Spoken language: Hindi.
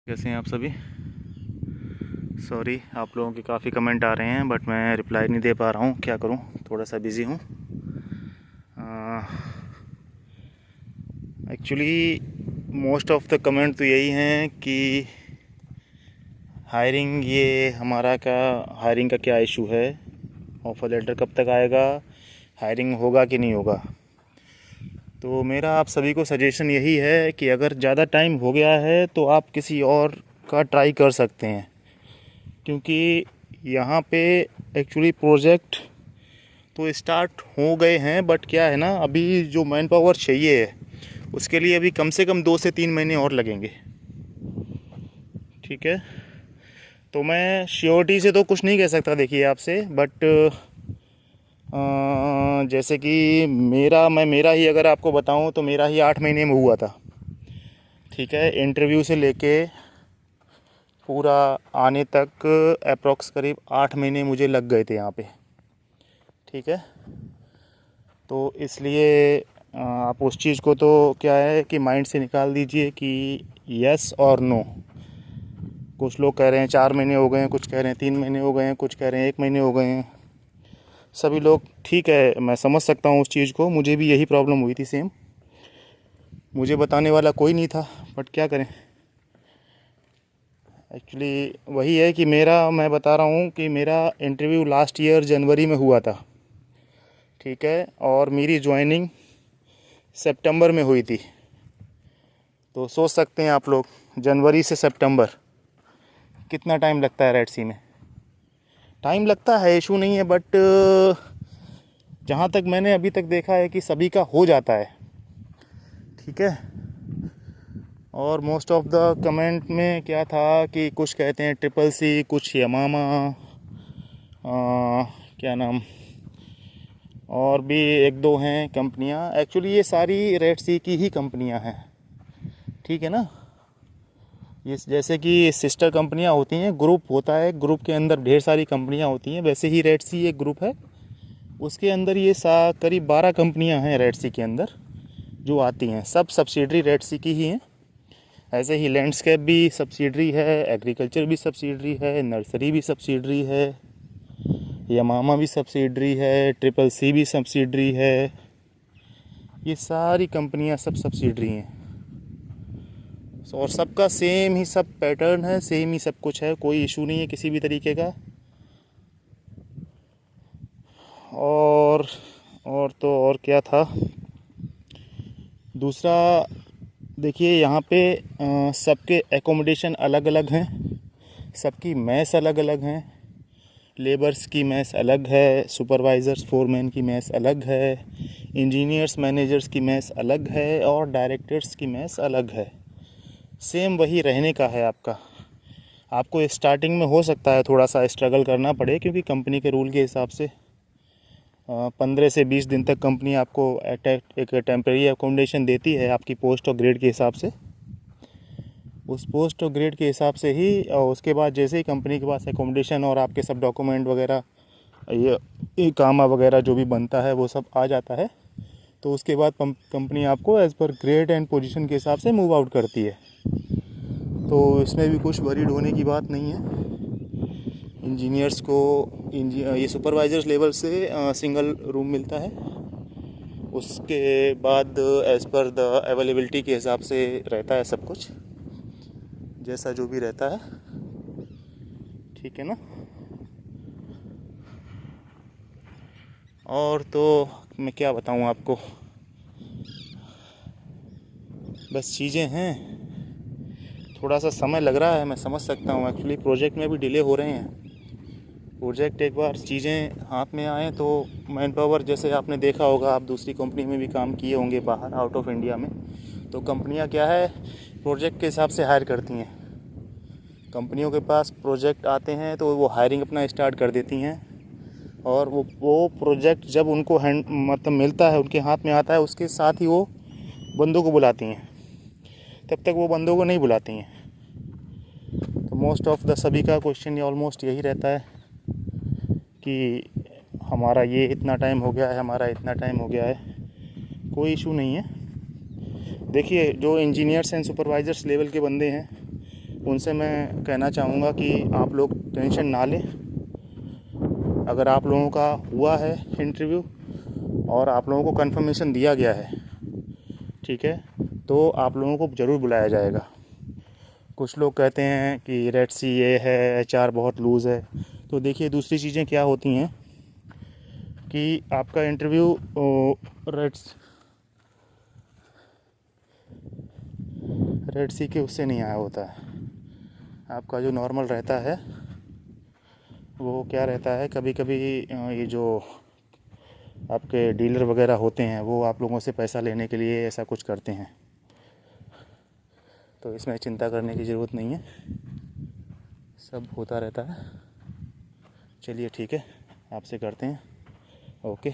कैसे हैं आप सभी। सॉरी, आप लोगों के काफ़ी कमेंट आ रहे हैं बट मैं रिप्लाई नहीं दे पा रहा हूँ। क्या करूँ, थोड़ा सा बिज़ी हूँ। Actually most of the comment तो यही हैं कि हायरिंग, ये हमारा क्या हायरिंग का क्या इशू है, ऑफ़र लेटर कब तक आएगा, हायरिंग होगा कि नहीं होगा। तो मेरा आप सभी को सजेशन यही है कि अगर ज़्यादा टाइम हो गया है तो आप किसी और का ट्राई कर सकते हैं, क्योंकि यहाँ पे एक्चुअली प्रोजेक्ट तो स्टार्ट हो गए हैं बट क्या है ना, अभी जो मैन पावर चाहिए है उसके लिए अभी कम से कम 2 से 3 महीने और लगेंगे। ठीक है, तो मैं श्योरिटी से तो कुछ नहीं कह सकता देखिए आपसे, बट जैसे कि मेरा ही अगर आपको बताऊं तो मेरा ही 8 महीने में हुआ था। ठीक है, इंटरव्यू से लेके पूरा आने तक अप्रॉक्स करीब 8 महीने मुझे लग गए थे यहाँ पे। ठीक है, तो इसलिए आप उस चीज़ को तो क्या है कि माइंड से निकाल दीजिए कि यस और नो। कुछ लोग कह रहे हैं 4 महीने हो गए हैं, कुछ कह रहे हैं 3 महीने हो गए हैं, कुछ कह रहे हैं 1 महीने हो गए हैं। सभी लोग, ठीक है, मैं समझ सकता हूँ उस चीज़ को, मुझे भी यही प्रॉब्लम हुई थी सेम। मुझे बताने वाला कोई नहीं था बट क्या करें। एक्चुअली वही है कि मैं बता रहा हूँ कि मेरा इंटरव्यू लास्ट ईयर जनवरी में हुआ था। ठीक है, और मेरी ज्वाइनिंग सितंबर में हुई थी। तो सोच सकते हैं आप लोग, जनवरी से सितंबर कितना टाइम लगता है रेड सी में। टाइम लगता है, इशू नहीं है, बट जहाँ तक मैंने अभी तक देखा है कि सभी का हो जाता है। ठीक है, और मोस्ट ऑफ द कमेंट में क्या था कि कुछ कहते हैं ट्रिपल सी, कुछ यमामा, क्या नाम, और भी एक दो हैं कंपनियां। एक्चुअली ये सारी रेड सी की ही कंपनियां हैं। ठीक है ना, ये जैसे कि सिस्टर कंपनियां होती हैं, ग्रुप होता है, ग्रुप के अंदर ढेर सारी कंपनियां होती हैं, वैसे ही रेड सी एक ग्रुप है। उसके अंदर ये करीब 12 कंपनियां हैं रेड सी के अंदर जो आती हैं, सब सब्सिडरी रेड सी की ही हैं। ऐसे ही लैंडस्केप भी सब्सिडरी है, एग्रीकल्चर भी सब्सिडरी है, नर्सरी भी सब्सिडरी है, यमामा भी सब्सिडरी है, ट्रिपल सी भी सब्सिडरी है। ये सारी कंपनियां सब सब्सिडरी हैं और सबका सेम ही सब पैटर्न है, सेम ही सब कुछ है, कोई इशू नहीं है किसी भी तरीके का। और तो और क्या था दूसरा, देखिए यहाँ पे सबके एकोमोडेशन अलग अलग हैं, सबकी मैस अलग अलग हैं। लेबर्स की मैस अलग है, सुपरवाइज़र्स फोरमैन की मैस अलग है, इंजीनियर्स मैनेजर्स की मैस अलग है, और डायरेक्टर्स की मैस अलग है। सेम वही रहने का है आपका। आपको स्टार्टिंग में हो सकता है थोड़ा सा स्ट्रगल करना पड़े, क्योंकि कंपनी के रूल के हिसाब से 15 से 20 दिन तक कंपनी आपको एक टेम्परेरी अकोमोडेशन देती है आपकी पोस्ट और ग्रेड के हिसाब से। उस पोस्ट और ग्रेड के हिसाब से ही, और उसके बाद जैसे ही कंपनी के पास अकोमोडेशन और आपके सब डॉक्यूमेंट वगैरह, ये कामा वगैरह जो भी बनता है वो सब आ जाता है, तो उसके बाद कंपनी आपको as per grade and position के हिसाब से मूव आउट करती है। तो इसमें भी कुछ वरीड होने की बात नहीं है। इंजीनियर्स को ये सुपरवाइजर्स लेवल से सिंगल रूम मिलता है। उसके बाद एज़ पर द अवेलेबिलिटी के हिसाब से रहता है सब कुछ, जैसा जो भी रहता है। ठीक है ना, और तो मैं क्या बताऊँ आपको, बस चीज़ें हैं, थोड़ा सा समय लग रहा है, मैं समझ सकता हूँ। एक्चुअली प्रोजेक्ट में भी डिले हो रहे हैं। प्रोजेक्ट एक बार चीज़ें हाथ में आए तो मैन पावर, जैसे आपने देखा होगा, आप दूसरी कंपनी में भी काम किए होंगे बाहर आउट ऑफ इंडिया में, तो कंपनियां क्या है, प्रोजेक्ट के हिसाब से हायर करती हैं। कंपनियों के पास प्रोजेक्ट आते हैं तो वो हायरिंग अपना स्टार्ट कर देती हैं, और वो प्रोजेक्ट जब उनको मतलब मिलता है, उनके हाथ में आता है, उसके साथ ही वो बंदों को बुलाती हैं। तब तक वो बंदों को नहीं बुलाती हैं। तो मोस्ट ऑफ द सभी का क्वेश्चन ऑलमोस्ट यही रहता है कि हमारा ये इतना टाइम हो गया है, हमारा इतना टाइम हो गया है। कोई इशू नहीं है। देखिए, जो इंजीनियर्स एंड सुपरवाइज़र्स लेवल के बंदे हैं उनसे मैं कहना चाहूँगा कि आप लोग टेंशन ना लें। अगर आप लोगों का हुआ है इंटरव्यू और आप लोगों को कंफर्मेशन दिया गया है, ठीक है, तो आप लोगों को ज़रूर बुलाया जाएगा। कुछ लोग कहते हैं कि रेड सी ये है, एचआर बहुत लूज़ है। तो देखिए दूसरी चीज़ें क्या होती हैं कि आपका इंटरव्यू रेड सी के उससे नहीं आया होता है। आपका जो नॉर्मल रहता है वो क्या रहता है, कभी कभी ये जो आपके डीलर वगैरह होते हैं वो आप लोगों से पैसा लेने के लिए ऐसा कुछ करते हैं। तो इसमें चिंता करने की ज़रूरत नहीं है, सब होता रहता है। चलिए ठीक है, आपसे करते हैं। ओके।